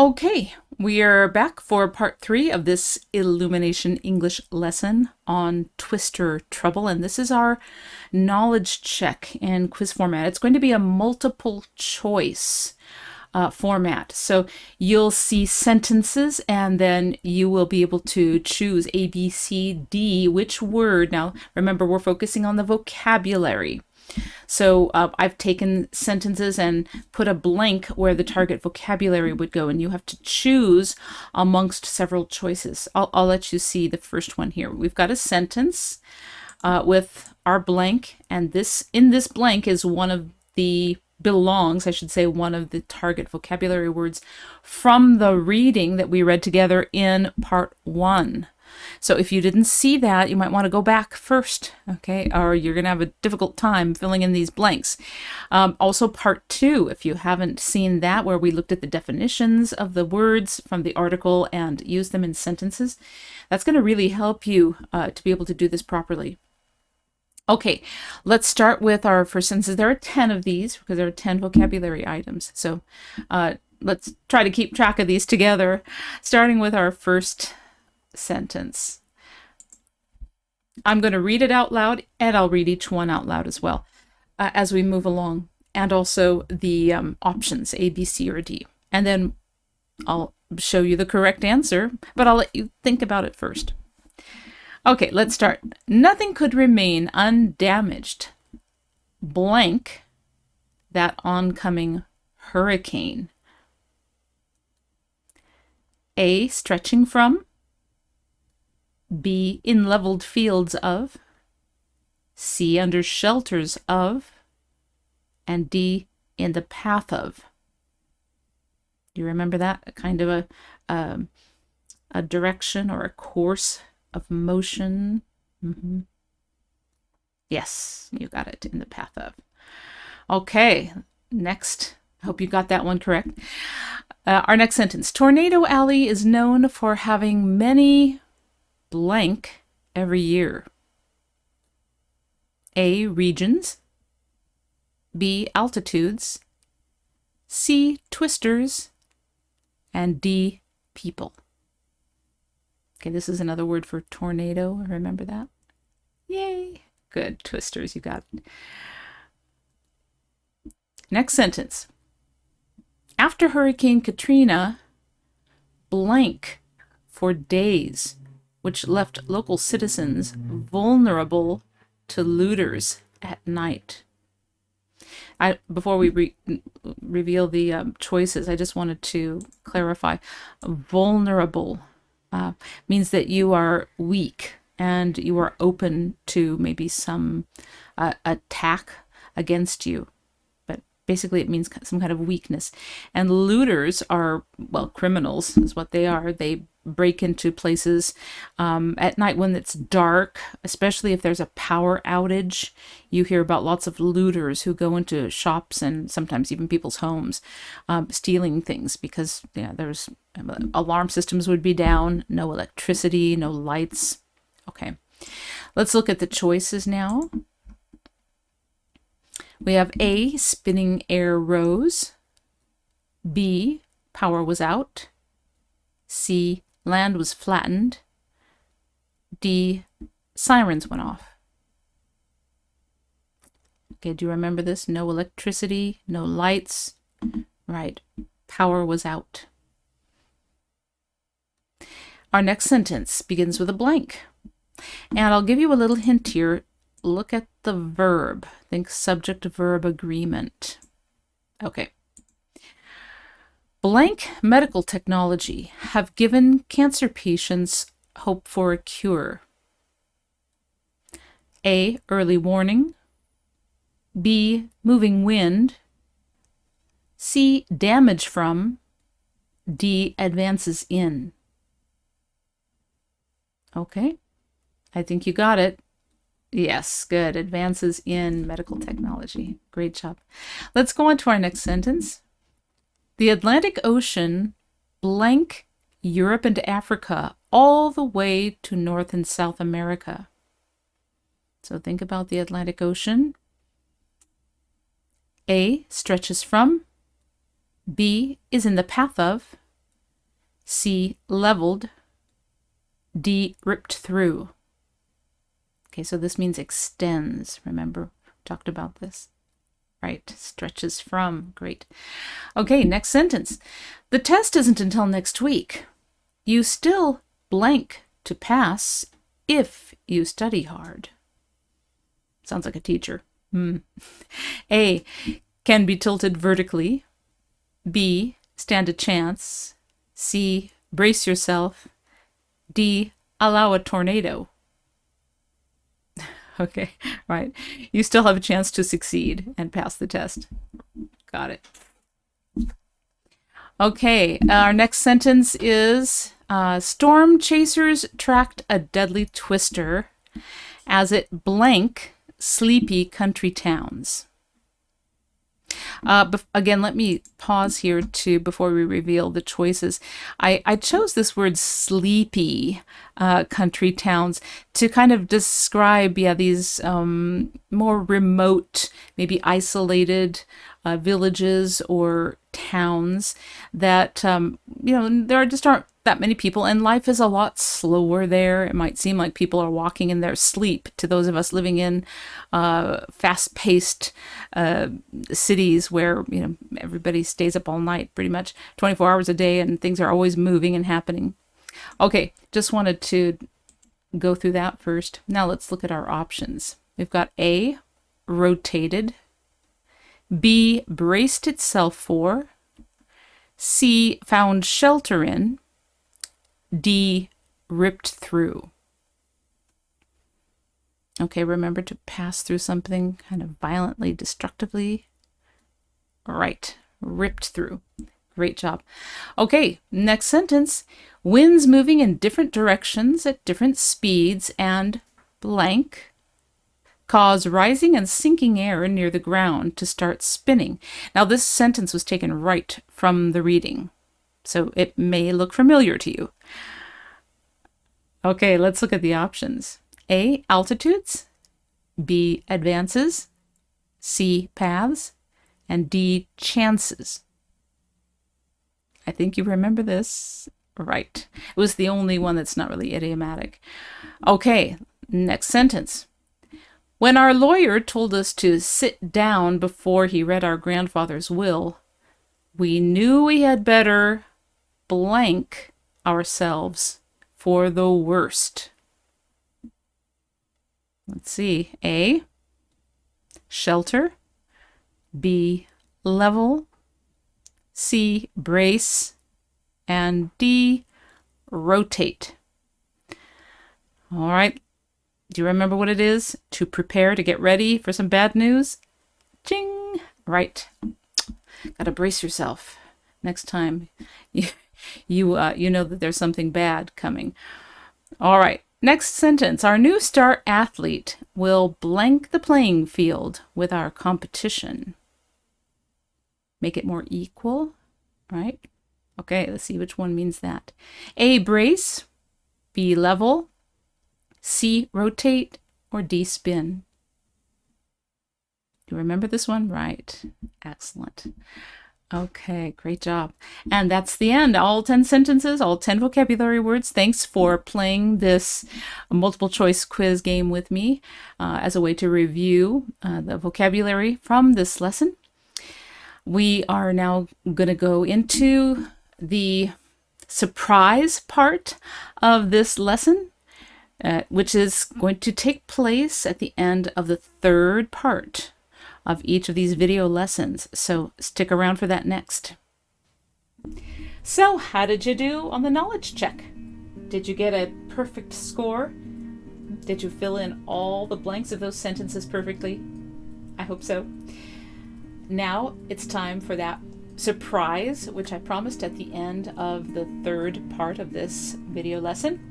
Okay, we are back for part 3 of this Illumination English lesson on Twister Trouble, and this is our knowledge check in quiz format. It's going to be a multiple choice format. So you'll see sentences and then you will be able to choose A, B, C, D, which word. Now, remember, we're focusing on the vocabulary. So I've taken sentences and put a blank where the target vocabulary would go, and you have to choose amongst several choices. I'll let you see the first one here. We've got a sentence with our blank, and in this blank is one of the one of the target vocabulary words from the reading that we read together in part 1. So if you didn't see that, you might want to go back first, okay? Or you're going to have a difficult time filling in these blanks. Also part 2, if you haven't seen that, where we looked at the definitions of the words from the article and used them in sentences, that's going to really help you to be able to do this properly. Okay, let's start with our first sentences. There are 10 of these because there are 10 vocabulary items. So let's try to keep track of these together, starting with our first sentence. I'm going to read it out loud, and I'll read each one out loud as well as we move along, and also the options A, B, C, or D. And then I'll show you the correct answer, but I'll let you think about it first. Okay, let's start. Nothing could remain undamaged, blank, that oncoming hurricane. A, stretching from. B, in leveled fields of. C, under shelters of. And D, in the path of. Do you remember that? A kind of a direction or a course of motion. Yes, you got it, in the path of. Okay, next. I hope you got that one correct. Our next sentence. Tornado Alley is known for having many blank every year. A, regions. B, altitudes. C, twisters. And D, people. Okay, this is another word for tornado. Remember that? Yay! Good. Twisters, you got it. Next sentence. After Hurricane Katrina, blank for days, which left local citizens vulnerable to looters at night. Before we reveal the choices, I just wanted to clarify. Vulnerable means that you are weak and you are open to maybe some attack against you. But basically it means some kind of weakness. And looters are, well, criminals is what they are. They break into places at night when it's dark, especially if there's a power outage. You hear about lots of looters who go into shops and sometimes even people's homes stealing things because there's alarm systems would be down, no electricity, no lights. Okay, let's look at the choices now. We have A, spinning air rose. B, power was out. C, land was flattened. D, sirens went off. Okay, do you remember this? No electricity, no lights. Right, power was out. Our next sentence begins with a blank. And I'll give you a little hint here. Look at the verb. Think subject-verb agreement. Okay. Blank medical technology have given cancer patients hope for a cure. A, early warning. B, moving wind. C, damage from. D, advances in. Okay, I think you got it. Yes, good. Advances in medical technology. Great job. Let's go on to our next sentence. The Atlantic Ocean blank Europe and Africa all the way to North and South America. So think about the Atlantic Ocean. A, stretches from. B, is in the path of. C, leveled, D, ripped through. Okay, so this means extends. Remember, we talked about this. Right, stretches from. Great. Okay, next sentence. The test isn't until next week. You still blank to pass if you study hard. Sounds like a teacher. A, can be tilted vertically. B, stand a chance. C, brace yourself. D, allow a tornado. Okay, right. You still have a chance to succeed and pass the test. Got it. Okay, our next sentence is storm chasers tracked a deadly twister as it blank sleepy country towns. Again, let me pause here before we reveal the choices. I chose this word sleepy country towns to kind of describe, these more remote, maybe isolated villages or towns that, there just aren't that many people, and life is a lot slower there. It might seem like people are walking in their sleep to those of us living in fast-paced cities where everybody stays up all night, pretty much 24 hours a day, and things are always moving and happening. Okay, just wanted to go through that first. Now let's look at our options. We've got A, rotated. B, braced itself for. C, found shelter in. D, ripped through. Okay, remember to pass through something kind of violently, destructively. Right, ripped through. Great job. Okay, next sentence. Winds moving in different directions at different speeds and blank cause rising and sinking air near the ground to start spinning. Now, this sentence was taken right from the reading, so it may look familiar to you. Okay, let's look at the options. A, altitudes. B, advances. C, paths. And D, chances. I think you remember this. Right. It was the only one that's not really idiomatic. Okay, next sentence. When our lawyer told us to sit down before he read our grandfather's will, we knew we had better blank ourselves for the worst. Let's see. A, shelter. B, level. C, brace. And D, rotate. All right. Do you remember what it is? To prepare to get ready for some bad news? Ching! Right. Gotta brace yourself. Next time you know that there's something bad coming. All right. Next sentence. Our new star athlete will blank the playing field with our competition. Make it more equal, right? Okay, let's see which one means that. A, brace. B, level. C, rotate. Or D, spin. Do you remember this one? Right. Excellent. Okay, great job. And that's the end. All 10 sentences, all 10 vocabulary words. Thanks for playing this multiple choice quiz game with me as a way to review the vocabulary from this lesson. We are now going to go into the surprise part of this lesson, which is going to take place at the end of the third part of each of these video lessons. So stick around for that next. So how did you do on the knowledge check? Did you get a perfect score? Did you fill in all the blanks of those sentences perfectly? I hope so. Now it's time for that surprise, which I promised at the end of the third part of this video lesson.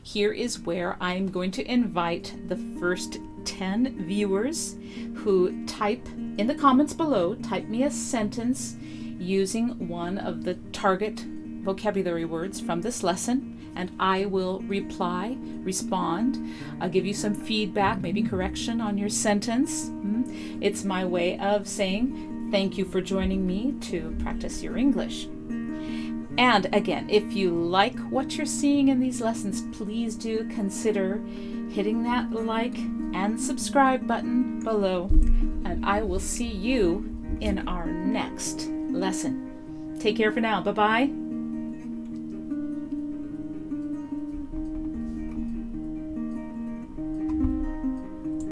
Here is where I'm going to invite the first 10 viewers who type in the comments below, type me a sentence using one of the target vocabulary words from this lesson, and I will respond. I'll give you some feedback, maybe correction on your sentence. It's my way of saying thank you for joining me to practice your English. And again, if you like what you're seeing in these lessons, please do consider hitting that like and subscribe button below. And I will see you in our next lesson. Take care for now. Bye-bye.